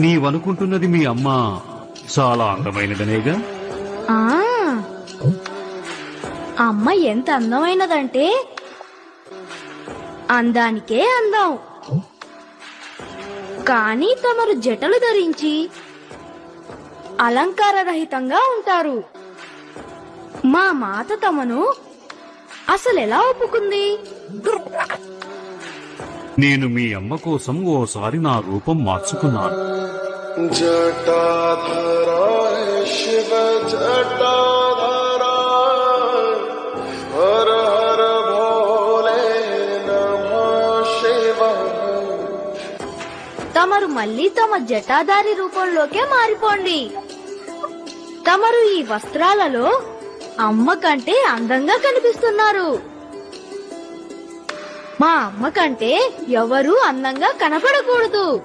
నీవనుకుంటున్నది మీ అమ్మ చాలా అందమైనదనేగా. ఆ అమ్మ ఎంత అందమైనదంటే అందానికే అందం. కానీ తమరు జటలు ధరించి అలంకారరహితంగా ఉంటారు. మా మాత తమను అసలెలా ఒప్పుకుంది? నేను మీ అమ్మ కోసం ఓసారి నా రూపం మార్చుకున్నాను. జటాధరాయ శివ జటాధరా హర హర భోలే నమః శివాయ. తమరు మళ్ళీ తమ జటాధారి రూపంలోకే మారిపోండి. తమరు ఈ వస్త్రాలలో అమ్మ కంటే అందంగా కనిపిస్తున్నారు. మా అమ్మ కంటే ఎవరూ అందంగా కనపడకూడదు.